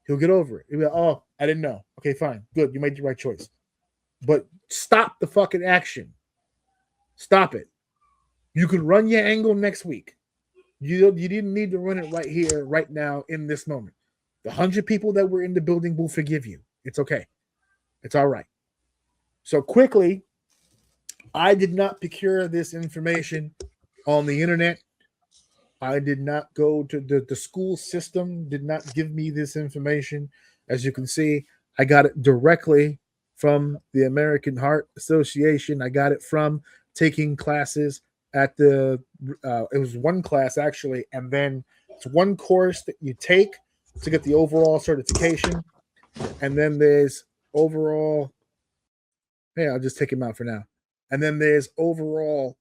He'll be like, oh, I didn't know. Okay, fine. Good. You made the right choice. But stop the fucking action. Stop it. You could run your angle next week. You didn't need to run it right here, right now, in this moment. The 100 people that were in the building will forgive you. It's okay. It's all right. So quickly, I did not procure this information on the internet. I did not go to the school system, did not give me this information. As you can see, I got it directly from the American Heart Association. I got it from taking classes at it was one class actually, and then it's one course that you take to get the overall certification, and then there's overall, I'll just take him out for now. And then there's overall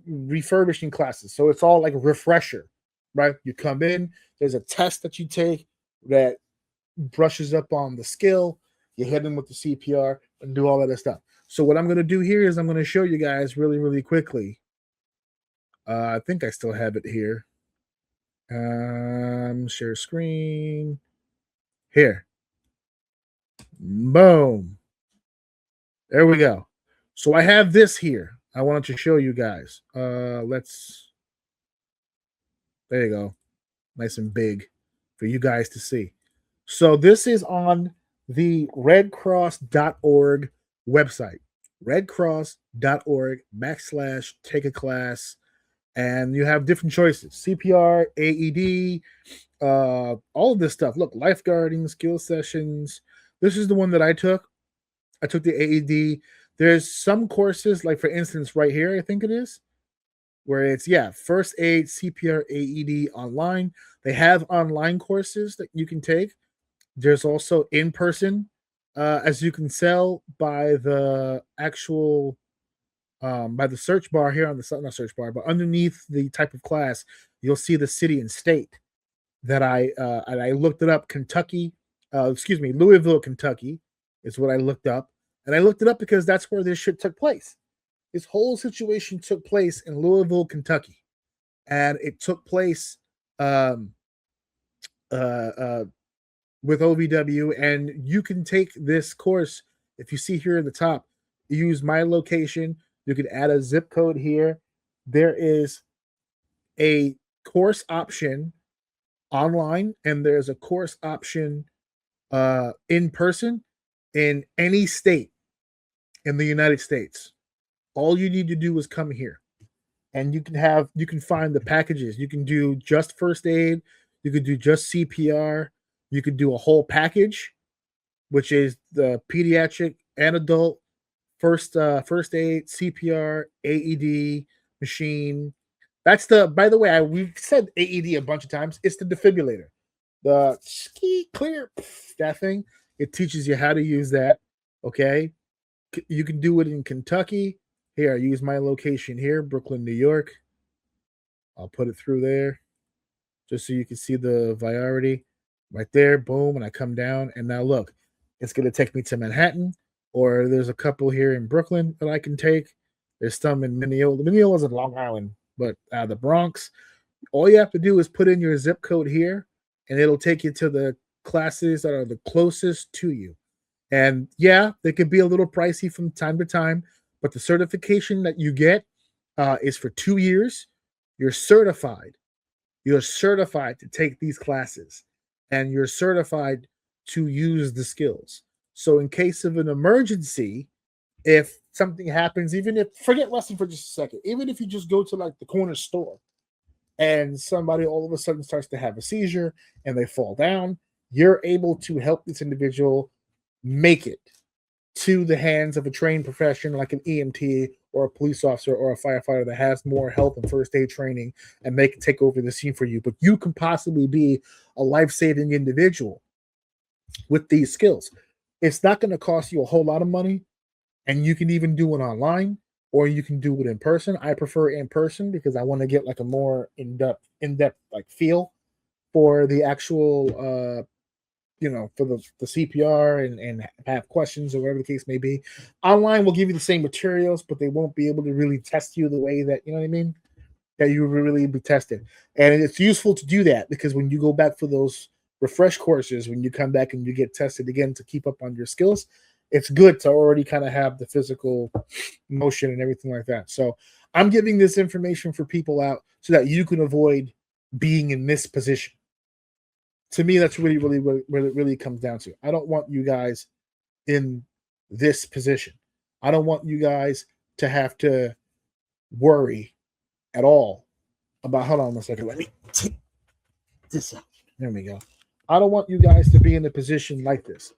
refurbishing classes. So it's all like a refresher, right? You come in, there's a test that you take that brushes up on the skill. You hit them with the CPR and do all that other stuff. So what I'm going to do here is I'm going to show you guys really, really quickly. I think I still have it here. Share screen. Here. Boom. There we go. So I have this here. I wanted to show you guys. There you go. Nice and big for you guys to see. So this is on the redcross.org website. redcross.org/take a class. And you have different choices. CPR, AED, all of this stuff. Look, lifeguarding, skill sessions. This is the one that I took. I took the AED. There's some courses, like for instance, right here, I think it is. where it's first aid, CPR, AED online. They have online courses that you can take. There's also in person, as you can tell by the actual by the search bar here on the not search bar, but underneath the type of class, you'll see the city and state that I looked it up. Kentucky, Louisville, Kentucky is what I looked up, and I looked it up because that's where this shit took place. This whole situation took place in Louisville, Kentucky, and it took place with OVW. And you can take this course if you see here at the top. Use my location. You can add a zip code here. There is a course option online, and there's a course option in person in any state in the United States. All you need to do is come here, and you can find the packages. You can do just first aid, you could do just CPR, you could do a whole package, which is the pediatric and adult first aid, CPR, AED, machine. That's by the way, we've said AED a bunch of times. It's the defibrillator. The ski clear, that thing. It teaches you how to use that. Okay. You can do it in Kentucky. Here, I use my location here, Brooklyn, New York. I'll put it through there just so you can see the variety right there. Boom. And I come down, and now look, it's going to take me to Manhattan. Or there's a couple here in Brooklyn that I can take. There's some in Mineola. Mineola's in Long Island, but the Bronx. All you have to do is put in your zip code here, and it'll take you to the classes that are the closest to you. And yeah, they could be a little pricey from time to time, but the certification that you get is for 2 years. You're certified. You're certified to take these classes, and you're certified to use the skills. So in case of an emergency, if something happens, forget wrestling for just a second, even if you just go to like the corner store and somebody all of a sudden starts to have a seizure and they fall down, you're able to help this individual make it to the hands of a trained professional like an EMT or a police officer or a firefighter that has more health and first aid training, and they can take over the scene for you. But you can possibly be a life-saving individual with these skills. It's not going to cost you a whole lot of money, and you can even do it online, or you can do it in person. I prefer in person because I want to get like a more in-depth like feel for the actual for the CPR and have questions or whatever the case may be. Online will give you the same materials, but they won't be able to really test you the way that, you know what I mean, that you will really be tested. And it's useful to do that because when you go back for those refresh courses, when you come back and you get tested again to keep up on your skills, it's good to already kind of have the physical motion and everything like that. So I'm giving this information for people out so that you can avoid being in this position. To me, that's really what it really comes down to. I don't want you guys in this position. I don't want you guys to have to worry at all about, hold on a second, let me take this out. There we go. I don't want you guys to be in a position like this,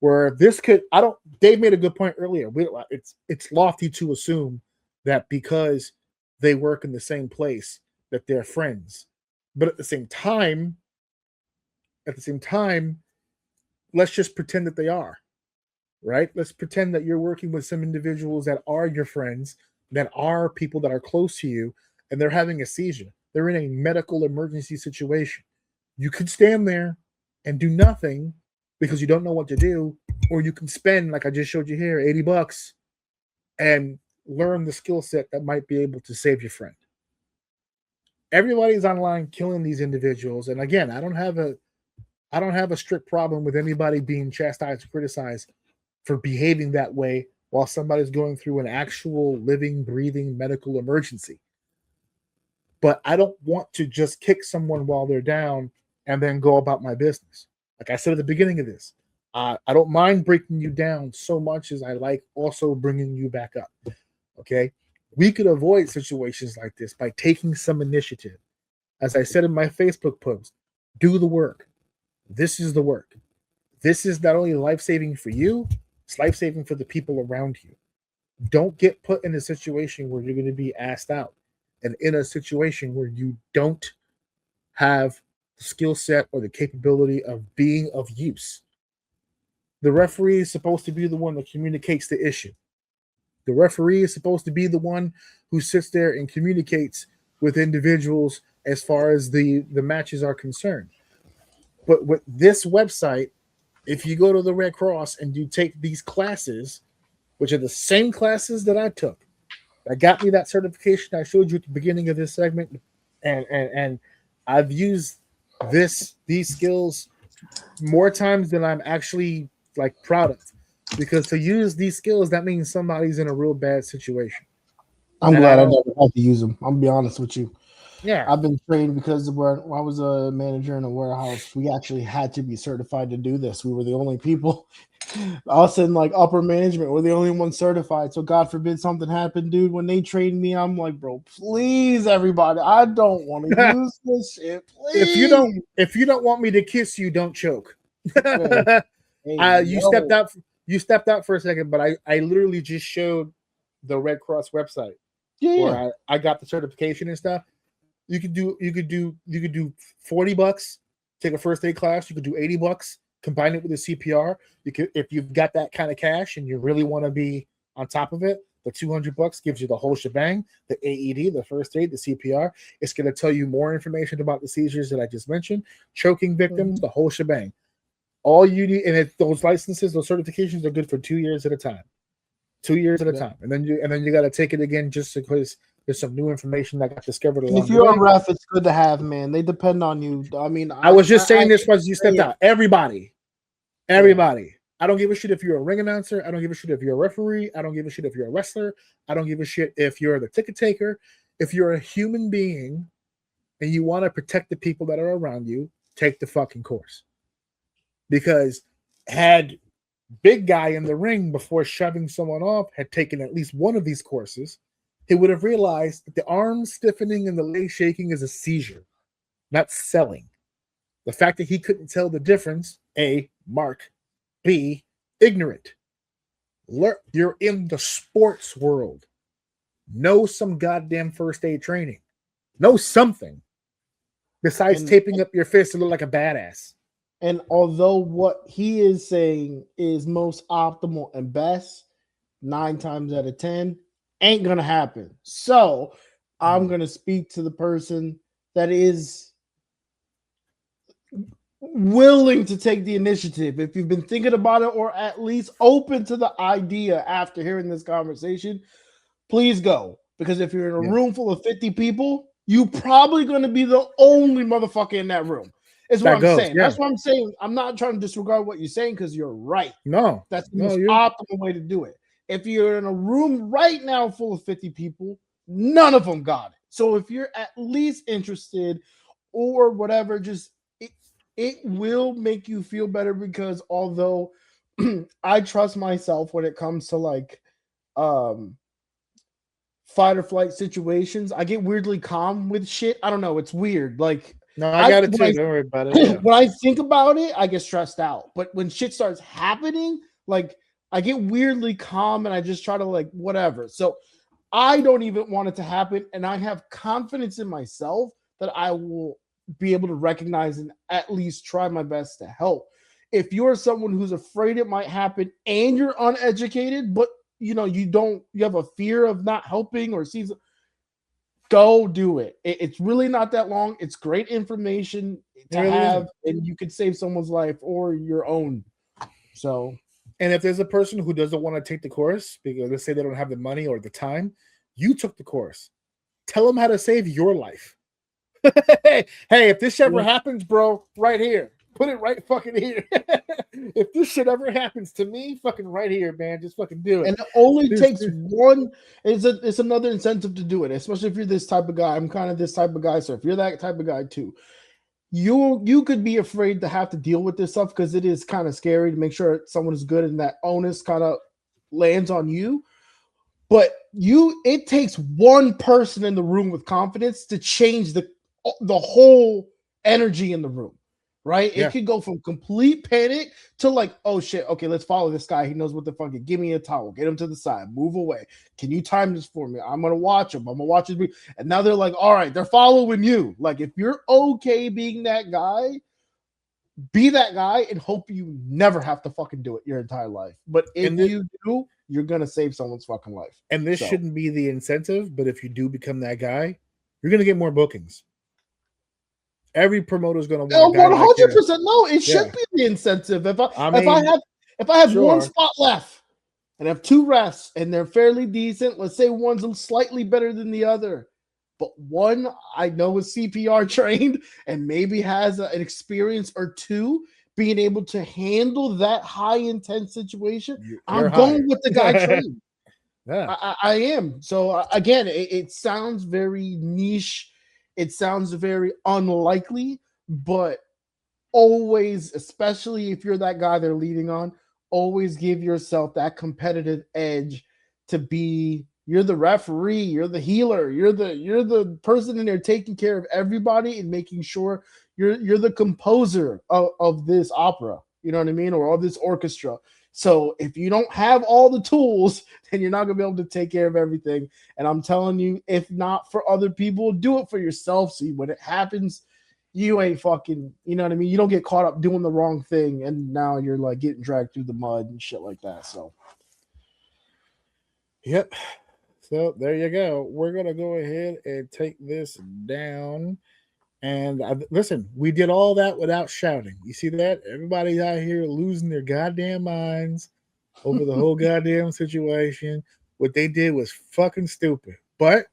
where this could, Dave made a good point earlier. It's lofty to assume that because they work in the same place that they're friends. But at the same time, let's just pretend that they are, right? Let's pretend that you're working with some individuals that are your friends, that are people that are close to you, and they're having a seizure. They're in a medical emergency situation. You could stand there and do nothing because you don't know what to do, or you can spend, like I just showed you here, $80 and learn the skill set that might be able to save your friend. Everybody's online killing these individuals, and again, I don't have a strict problem with anybody being chastised or criticized for behaving that way while somebody's going through an actual living, breathing medical emergency. But I don't want to just kick someone while they're down and then go about my business. Like I said at the beginning of this, I don't mind breaking you down so much as I like also bringing you back up. Okay? We could avoid situations like this by taking some initiative. As I said in my Facebook post, do the work. This is the work. This is not only life-saving for you, it's life-saving for the people around you. Don't get put in a situation where you're going to be asked out. and in a situation where you don't have the skill set or the capability of being of use. The referee is supposed to be the one that communicates the issue. The referee is supposed to be the one who sits there and communicates with individuals as far as the matches are concerned. But with this website, if you go to the Red Cross and you take these classes, which are the same classes that I took, that got me that certification I showed you at the beginning of this segment, and I've used these skills more times than I'm actually like proud of, because to use these skills, that means somebody's in a real bad situation. I'm glad I never had to use them. I'm gonna be honest with you. Yeah, I've been trained because when I was a manager in a warehouse, we actually had to be certified to do this. We were the only people, us and like upper management, were the only ones certified. So God forbid something happened, dude. When they trained me, I'm like, bro, please, everybody, I don't want to use this shit. Please. If you don't want me to kiss you, don't choke. Hey, you stepped out for a second, but I literally just showed the Red Cross website where I got the certification and stuff. You could do $40, take a first aid class. You could do $80, combine it with a CPR. You could, if you've got that kind of cash and you really want to be on top of it, the $200 gives you the whole shebang, the AED, the first aid, the CPR. It's going to tell you more information about the seizures that I just mentioned, choking victims, the whole shebang. All you need, and those licenses, those certifications are good for 2 years at a time. 2 years at a time, and then you got to take it again just because there's some new information that got discovered along the way. If you're a ref, it's good to have, man. They depend on you. I mean, I was just saying this once you stepped out. Everybody. I don't give a shit if you're a ring announcer. I don't give a shit if you're a referee. I don't give a shit if you're a wrestler. I don't give a shit if you're the ticket taker. If you're a human being and you want to protect the people that are around you, take the fucking course. Because had big guy in the ring, before shoving someone off, had taken at least one of these courses, he would have realized that the arm stiffening and the leg shaking is a seizure, not selling. The fact that he couldn't tell the difference, A, mark, B, ignorant. You're in the sports world. Know some goddamn first aid training. Know something besides taping up your fist to look like a badass. And although what he is saying is most optimal and best, 9 times out of 10 ain't gonna happen. So I'm gonna speak to the person that is willing to take the initiative. If you've been thinking about it, or at least open to the idea after hearing this conversation, please go. Because if you're in a room full of 50 people, you're probably going to be the only motherfucker in that room. Is what I'm saying. That's what I'm saying. I'm not trying to disregard what you're saying, because you're right. No, that's the most optimal way to do it. If you're in a room right now full of 50 people, none of them got it. So if you're at least interested or whatever, just it will make you feel better, because although I trust myself when it comes to like fight or flight situations, I get weirdly calm with shit. I don't know. It's weird. Like, no, I got it too. Don't worry about it. Yeah. When I think about it, I get stressed out. But when shit starts happening, like, I get weirdly calm and I just try to like whatever. So I don't even want it to happen. And I have confidence in myself that I will be able to recognize and at least try my best to help. If you're someone who's afraid it might happen and you're uneducated, but you have a fear of not helping or sees, go do it. It's really not that long. It's great information to have, and you could save someone's life or your own. So, and if there's a person who doesn't want to take the course because let's say they don't have the money or the time, you took the course. Tell them how to save your life. Hey, if this ever happens, bro, right here. Put it right fucking here. If this shit ever happens to me, fucking right here, man, just fucking do it. And it only takes one. It's another incentive to do it, especially if you're this type of guy. I'm kind of this type of guy, so if you're that type of guy too, you could be afraid to have to deal with this stuff because it is kind of scary to make sure someone is good and that onus kind of lands on you. But it takes one person in the room with confidence to change the whole energy in the room. right? Yeah. It could go from complete panic to like, oh shit, okay, let's follow this guy. He knows what the fuck. Give me a towel, get him to the side, move away. Can you time this for me? I'm gonna watch him. I'm gonna watch his. And now they're like, all right, they're following you. Like, if you're okay being that guy, be that guy and hope you never have to fucking do it your entire life. But if you do, you're gonna save someone's fucking life. And this shouldn't be the incentive, but if you do become that guy, you're gonna get more bookings. Every promoter is going to want 100%. No, it should be the incentive. If I have one spot left and I have two refs and they're fairly decent, let's say one's slightly better than the other, but one I know is CPR trained and maybe has an experience or two being able to handle that high intense situation, I'm going with the guy trained. Yeah. I am. So again, it sounds very niche. It sounds very unlikely, but always, especially if you're that guy they're leading on, always give yourself that competitive edge to be. You're the referee, you're the healer, you're the person in there taking care of everybody and making sure you're the composer of this opera. You know what I mean, or of this orchestra. So if you don't have all the tools, then you're not going to be able to take care of everything. And I'm telling you, if not for other people, do it for yourself. So when it happens, you ain't fucking, you know what I mean? You don't get caught up doing the wrong thing. And now you're like getting dragged through the mud and shit like that. So. Yep. So there you go. We're going to go ahead and take this down. And listen, we did all that without shouting. You see that? Everybody's out here losing their goddamn minds over the whole goddamn situation. What they did was fucking stupid. But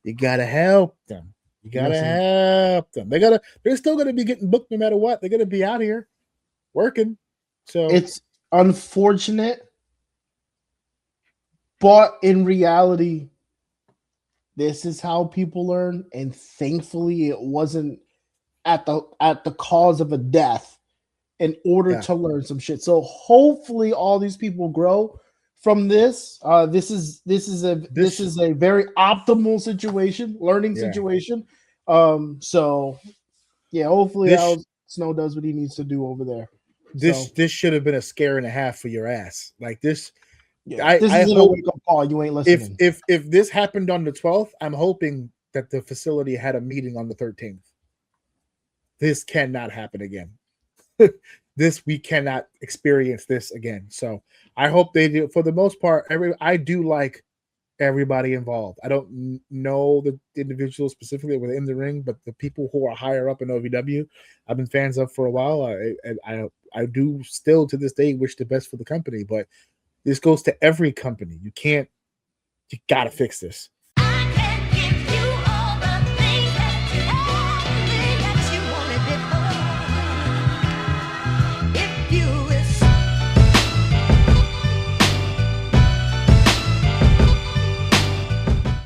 you gotta help them. You gotta help them. They're still gonna be getting booked no matter what. They're gonna be out here working. So it's unfortunate, but in reality, this is how people learn, and thankfully it wasn't at the cause of a death in order to learn some shit. So hopefully all these people grow from this. This is a very optimal situation, learning situation. So yeah, hopefully Al Snow does what he needs to do over there. This should have been a scare and a half for your ass. Like this. Yeah, this is a wake-up call. You ain't listening. If this happened on the 12th, I'm hoping that the facility had a meeting on the 13th. This cannot happen again. We cannot experience this again. So I hope they do. For the most part, I do like everybody involved. I don't know the individuals specifically within the ring, but the people who are higher up in OVW, I've been fans of for a while. I do still to this day wish the best for the company, but this goes to every company. You gotta fix this.